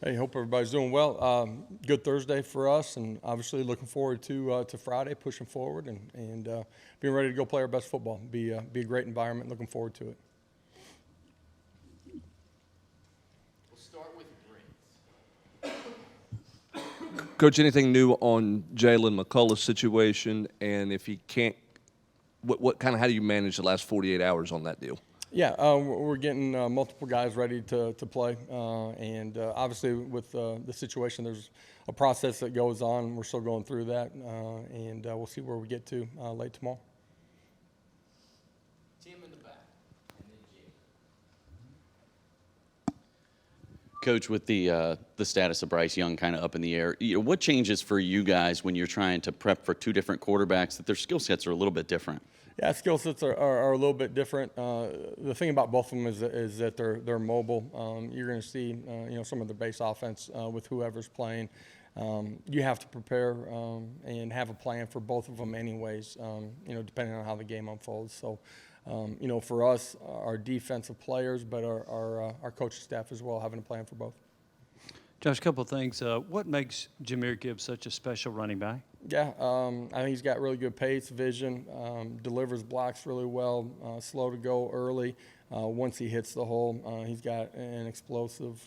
Hey, hope everybody's doing well. Good Thursday for us, and obviously looking forward to Friday, pushing forward and being ready to go play our best football. Be a great environment. Looking forward to it. We'll start with Brent. Coach, anything new on Jalen McCullough's situation, and if he can't, how do you manage the last 48 hours on that deal? Yeah, we're getting multiple guys ready to play, and obviously with the situation, there's a process that goes on. We're still going through that, and we'll see where we get to late tomorrow. Tim in the back, and then Jay. Coach, with the status of Bryce Young kind of up in the air, what changes for you guys when you're trying to prep for two different quarterbacks that their skill sets are a little bit different? Yeah, skill sets are a little bit different. The thing about both of them is that they're mobile. You're going to see some of the base offense with whoever's playing. You have to prepare and have a plan for both of them anyways. Depending on how the game unfolds. So, for us, our defensive players, but our coaching staff as well, having a plan for both. Josh, a couple of things. What makes Jahmyr Gibbs such a special running back? Yeah, I think he's got really good pace, vision, delivers blocks really well, slow to go early. Once he hits the hole, he's got an explosive,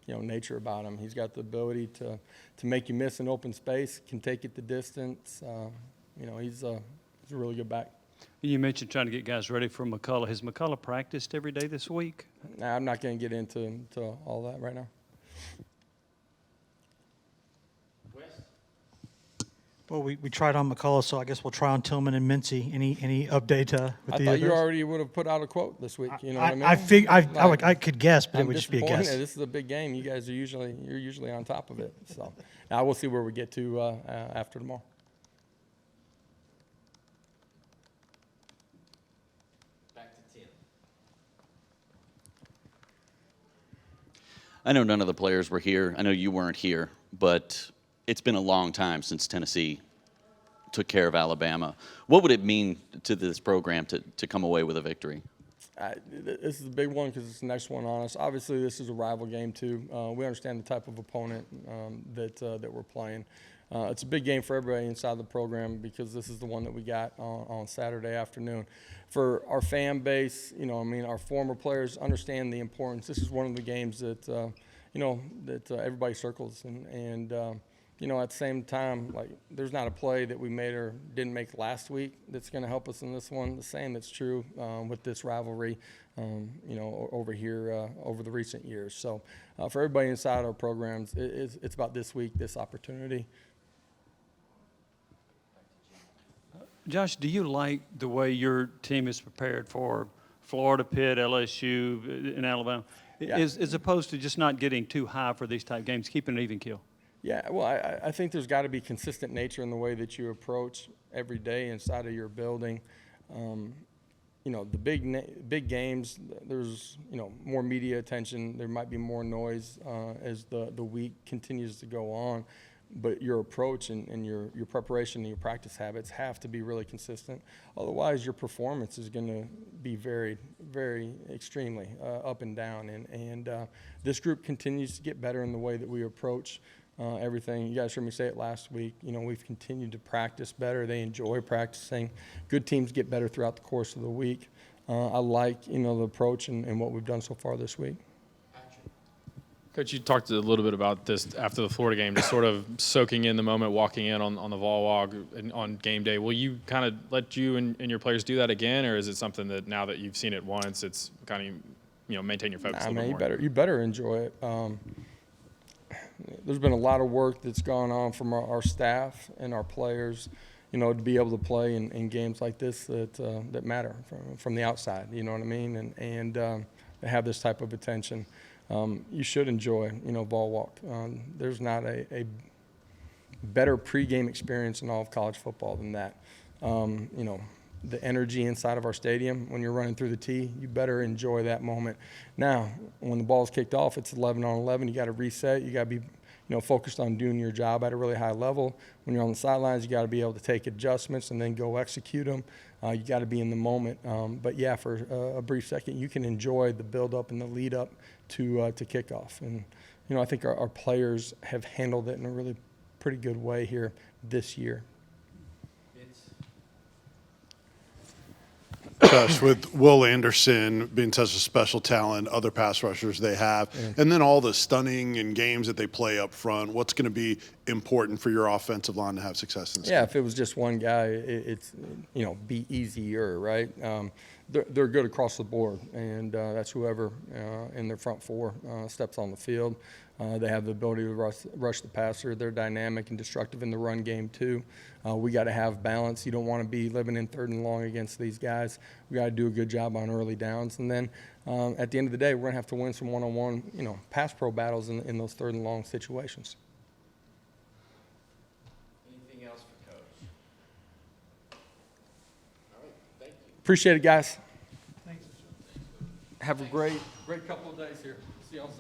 nature about him. He's got the ability to make you miss an open space, can take it the distance. He's a really good back. You mentioned trying to get guys ready for McCullough. Has McCullough practiced every day this week? Nah, I'm not going to get into all that right now. Well, we tried on McCullough, so I guess we'll try on Tillman and Mincy. Any update with I the thought you others? already would have put out a quote this week. You know what I mean? I could guess, but it I'm would just be a disappointed. guess. This is a big game. You guys are usually on top of it. So now we'll see where we get to after tomorrow. Back to Tim. I know none of the players were here. I know you weren't here, but it's been a long time since Tennessee took care of Alabama. What would it mean to this program to come away with a victory? This is a big one because it's the next one on us. Obviously, this is a rival game too. We understand the type of opponent that we're playing. It's a big game for everybody inside the program because this is the one that we got on Saturday afternoon. For our fan base, our former players understand the importance. This is one of the games that everybody circles and at the same time, there's not a play that we made or didn't make last week that's going to help us in this one. The same that's true with this rivalry, over here over the recent years. So for everybody inside our programs, it's about this week, this opportunity. Josh, do you like the way your team is prepared for Florida, Pitt, LSU, and Alabama, Yeah. as opposed to just not getting too high for these type games, keeping it even kill? Yeah, well, I think there's got to be consistent nature in the way that you approach every day inside of your building. The big games, there's more media attention. There might be more noise as the week continues to go on. But your approach and your preparation and your practice habits have to be really consistent. Otherwise, your performance is going to be very, very extremely up and down. And this group continues to get better in the way that we approach everything. You guys heard me say it last week. We've continued to practice better. They enjoy practicing. Good teams get better throughout the course of the week. I like, the approach and what we've done so far this week. Coach, you talked a little bit about this after the Florida game, just sort of soaking in the moment, walking in on the Vol walk on game day. Will you kind of let you and your players do that again, or is it something that now that you've seen it once, it's kind of maintain your focus a little bit more? You better enjoy it. There's been a lot of work that's gone on from our staff and our players, to be able to play in games like this that matter from the outside. You know what I mean? And to have this type of attention. You should enjoy, Vol Walk. There's not a better pregame experience in all of college football than that. The energy inside of our stadium when you're running through the tee, you better enjoy that moment. Now, when the ball's kicked off, it's 11 on 11. You got to reset. You got to be, focused on doing your job at a really high level. When you're on the sidelines, you got to be able to take adjustments and then go execute them. You got to be in the moment. But yeah, for a brief second, you can enjoy the build-up and the lead-up to kickoff. And I think our players have handled it in a really pretty good way here this year. Josh, with Will Anderson being such a special talent, other pass rushers they have, and then all the stunning and games that they play up front, what's going to be important for your offensive line to have success in this Yeah, game? if it was just one guy, it's be easier, right? They're good across the board, and that's whoever in their front four steps on the field. They have the ability to rush the passer. They're dynamic and destructive in the run game too. We got to have balance. You don't want to be living in 3rd and long against these guys. We got to do a good job on early downs, and then at the end of the day, we're gonna have to win some one-on-one, pass pro battles in those 3rd and long situations. Anything else for Coach? All right, thank you. Appreciate it, guys. Thanks. Have a great couple of days here. See you on Saturday.